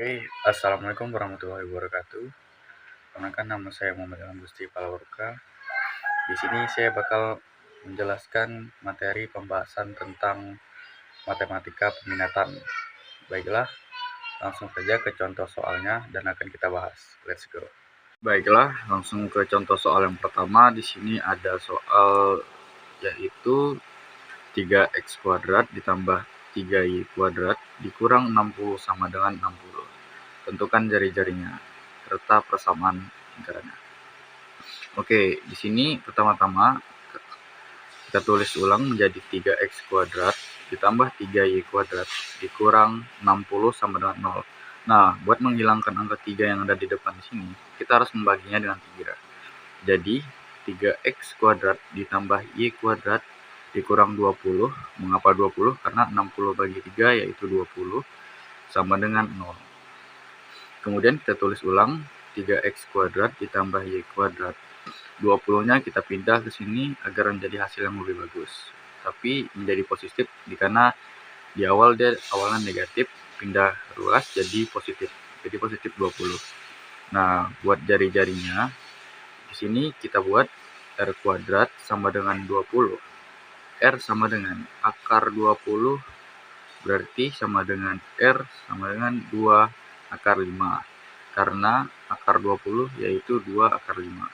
Oke, Assalamualaikum warahmatullahi wabarakatuh. Perkenalkan nama saya Muhammad Ilham Gusti Palaurka. Di sini saya bakal menjelaskan materi pembahasan tentang matematika peminatan. Baiklah, langsung saja ke contoh soalnya dan akan kita bahas. Let's go. Baiklah, langsung ke contoh soal yang pertama. Di sini ada soal yaitu 3x kuadrat ditambah 3y kuadrat dikurang 60 sama dengan 60. Tentukan jari-jarinya serta persamaan lingkarannya. Oke, di sini pertama-tama kita tulis ulang menjadi 3x kuadrat ditambah 3y kuadrat dikurang 60 sama dengan 0. Nah, buat menghilangkan angka 3 yang ada di depan sini, kita harus membaginya dengan 3. Jadi, 3x kuadrat ditambah y kuadrat dikurang 20. Mengapa 20? Karena 60 bagi 3 yaitu 20 sama dengan 0. Kemudian kita tulis ulang 3x kuadrat ditambah y kuadrat. 20-nya kita pindah ke sini agar menjadi hasil yang lebih bagus. Tapi menjadi positif karena di awal dia awalnya negatif, pindah ruas jadi positif. Jadi positif 20. Nah, buat jari-jarinya di sini kita buat r kuadrat sama dengan 20. R sama dengan akar 20 berarti sama dengan R sama dengan 2 akar 5. Karena akar 20 yaitu 2 akar 5.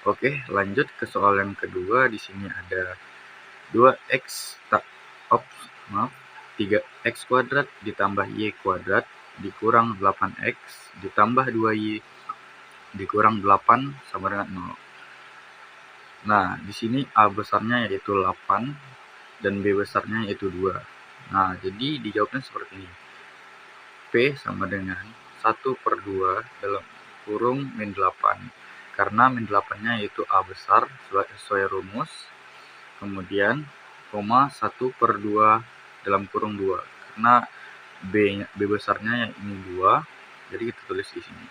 Oke, lanjut ke soal yang kedua. Di sini ada 3x kuadrat ditambah y kuadrat dikurang 8x ditambah 2y dikurang 8 sama dengan 0. Nah, di sini A besarnya yaitu 8 dan B besarnya yaitu 2. Nah, jadi dijawabnya seperti ini. P sama dengan 1/2 dalam kurung min 8. Karena min 8-nya yaitu A besar sesuai rumus. Kemudian, koma 1/2 dalam kurung 2. Karena B besarnya ini 2, jadi kita tulis di sini.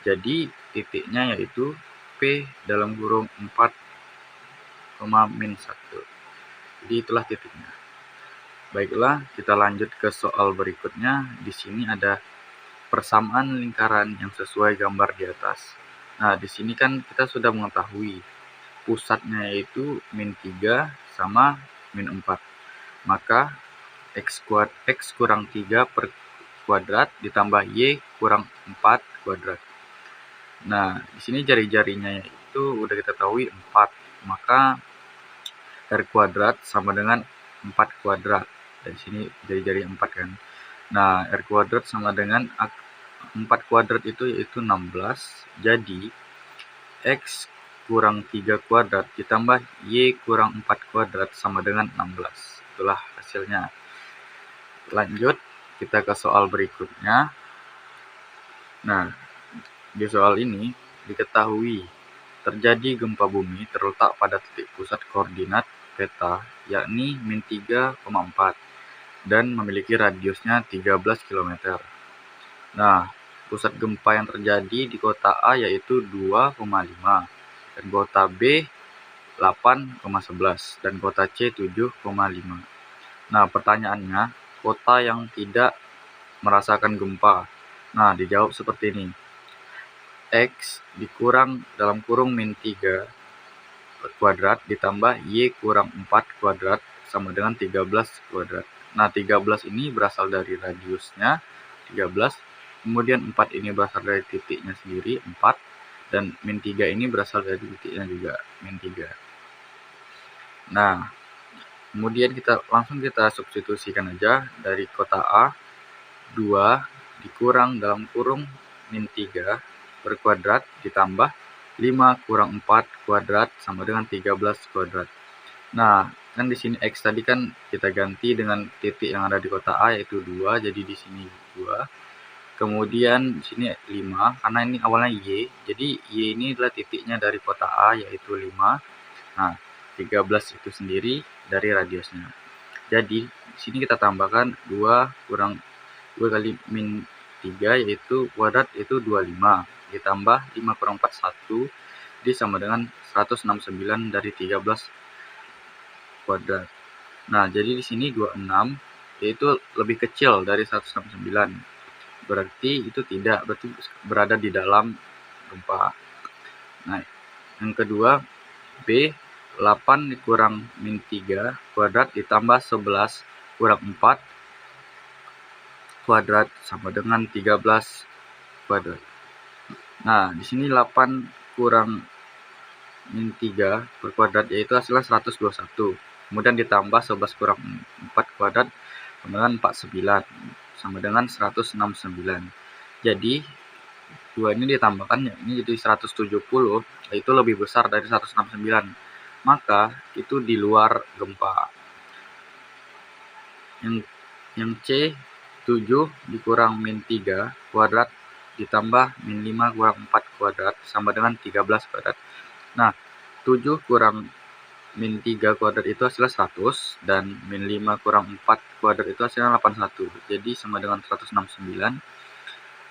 Jadi, titiknya yaitu P dalam kurung 4, min 1. Jadi, itulah titiknya. Baiklah, kita lanjut ke soal berikutnya. Di sini ada persamaan lingkaran yang sesuai gambar di atas. Nah, di sini kan kita sudah mengetahui pusatnya yaitu min 3 sama min 4. Maka x kurang 3 per kuadrat ditambah y kurang 4 kuadrat. Nah, di sini jari-jarinya itu udah kita tahu 4. Maka r kuadrat sama dengan 4 kuadrat. Dan di sini jari-jari 4 kan. Nah, r kuadrat sama dengan 4 kuadrat itu yaitu 16. Jadi, x kurang 3 kuadrat ditambah y kurang 4 kuadrat sama dengan 16. Itulah hasilnya. Lanjut, kita ke soal berikutnya. Nah, di soal ini diketahui terjadi gempa bumi terletak pada titik pusat koordinat peta yakni min 3,4 dan memiliki radiusnya 13 km. Nah, pusat gempa yang terjadi di kota A yaitu 2,5 dan kota B 8,11 dan kota C 7,5. Nah, pertanyaannya, kota yang tidak merasakan gempa. Nah, dijawab seperti ini. X dikurang dalam kurung min 3 kuadrat ditambah Y kurang 4 kuadrat sama dengan 13 kuadrat. Nah, 13 ini berasal dari radiusnya 13, kemudian 4 ini berasal dari titiknya sendiri 4, dan min 3 ini berasal dari titiknya juga min 3. Nah, kemudian kita substitusikan aja dari kota A 2 dikurang dalam kurung min 3 per kuadrat ditambah 5 kurang 4 kuadrat sama dengan 13 kuadrat. Nah, kan di sini X tadi kan kita ganti dengan titik yang ada di kota A yaitu 2, jadi di sini 2. Kemudian di sini 5 karena ini awalnya Y, jadi Y ini adalah titiknya dari kota A yaitu 5. Nah, 13 itu sendiri dari radiusnya. Jadi, di sini kita tambahkan 2 kurang 2 kali min 3 yaitu kuadrat yaitu 25 ditambah 5 kurang 4 1 jadi sama dengan 169 dari 13 kuadrat. Nah, jadi di sini 26 yaitu lebih kecil dari 169. berarti itu tidak, berarti berada di dalam gempa. Nah, yang kedua, B, 8 dikurang min 3 kuadrat ditambah 11 kurang 4 kuadrat sama dengan 13 kuadrat. Nah, di sini 8 kurang min 3 per kuadrat yaitu hasilnya 121. Kemudian ditambah 11 kurang 4 kuadrat sama dengan 49 sama dengan 169. Jadi dua ini ditambahkan ya, ini jadi 170, yaitu lebih besar dari 169. Maka itu di luar gempa. Yang C, 7 dikurang min 3 kuadrat ditambah min 5 kurang 4 kuadrat sama dengan 13 kuadrat. Nah, 7 kurang min 3 kuadrat itu hasilnya 100 dan min 5 kurang 4 kuadrat itu hasilnya 81. Jadi sama dengan 169.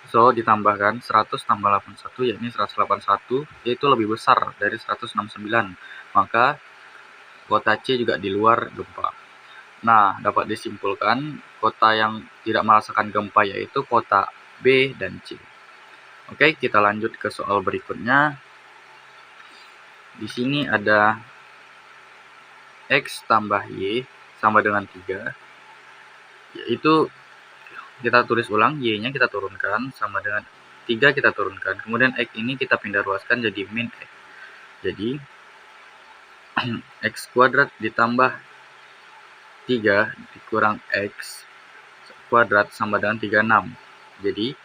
So, ditambahkan 100 tambah 81 yakni 181, yaitu lebih besar dari 169. Maka kota C juga di luar gempa. Nah, dapat disimpulkan kota yang tidak merasakan gempa yaitu kota B dan C. Oke, kita lanjut ke soal berikutnya. Di sini ada X tambah Y sama dengan 3, yaitu kita tulis ulang, Y-nya kita turunkan sama dengan 3 kita turunkan, kemudian X ini kita pindah ruaskan jadi min X. Jadi X kuadrat ditambah 3 dikurang X kuadrat sama dengan 36. Jadi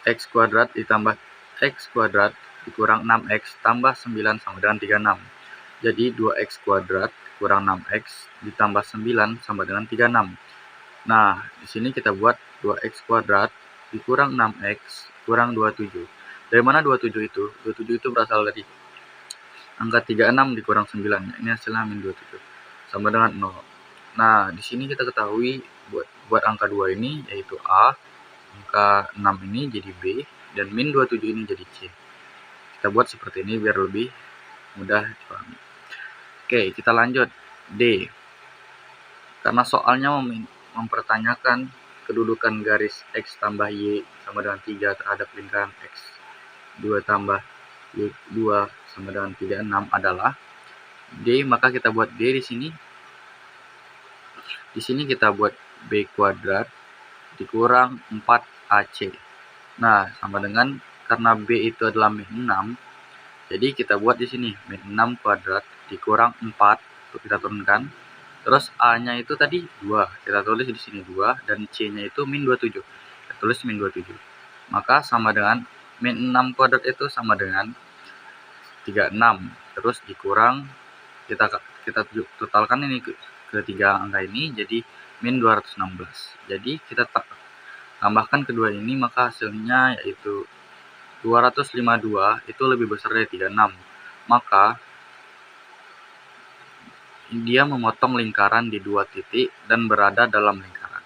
X kuadrat ditambah X kuadrat dikurang 6X tambah 9 sama dengan 36. Jadi 2X kuadrat kurang 6X ditambah 9 sama dengan 36. Nah, di sini kita buat 2X kuadrat dikurang 6X kurang 27. Dari mana 27 itu? 27 itu berasal dari angka 36 dikurang 9. Ini hasilnya min 27. Sama dengan 0. Nah, di sini kita ketahui buat angka 2 ini yaitu A, angka 6 ini jadi B, dan min 27 ini jadi C. Kita buat seperti ini biar lebih mudah dipahami. Oke, kita lanjut. D. Karena soalnya mempertanyakan kedudukan garis X tambah Y sama dengan 3 terhadap lingkaran X 2 tambah Y 2 sama dengan 36 adalah D, maka kita buat D di sini. Di sini kita buat B kuadrat dikurang 4AC. Nah, sama dengan karena B itu adalah min 6, jadi kita buat di sini min 6 kuadrat dikurang 4, kita turunkan. Terus A-nya itu tadi 2, kita tulis di sini 2, dan C-nya itu min 27, kita tulis min 27. Maka sama dengan min 6 kuadrat itu sama dengan 36, terus dikurang, kita totalkan ini ketiga angka ini jadi min 216. Jadi kita tambahkan kedua ini, maka hasilnya yaitu 252 itu lebih besar dari 36. Maka dia memotong lingkaran di 2 titik dan berada dalam lingkaran.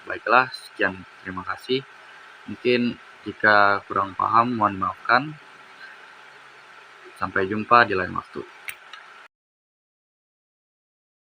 Baiklah, sekian, terima kasih. Mungkin jika kurang paham mohon maafkan. Sampai jumpa di lain waktu.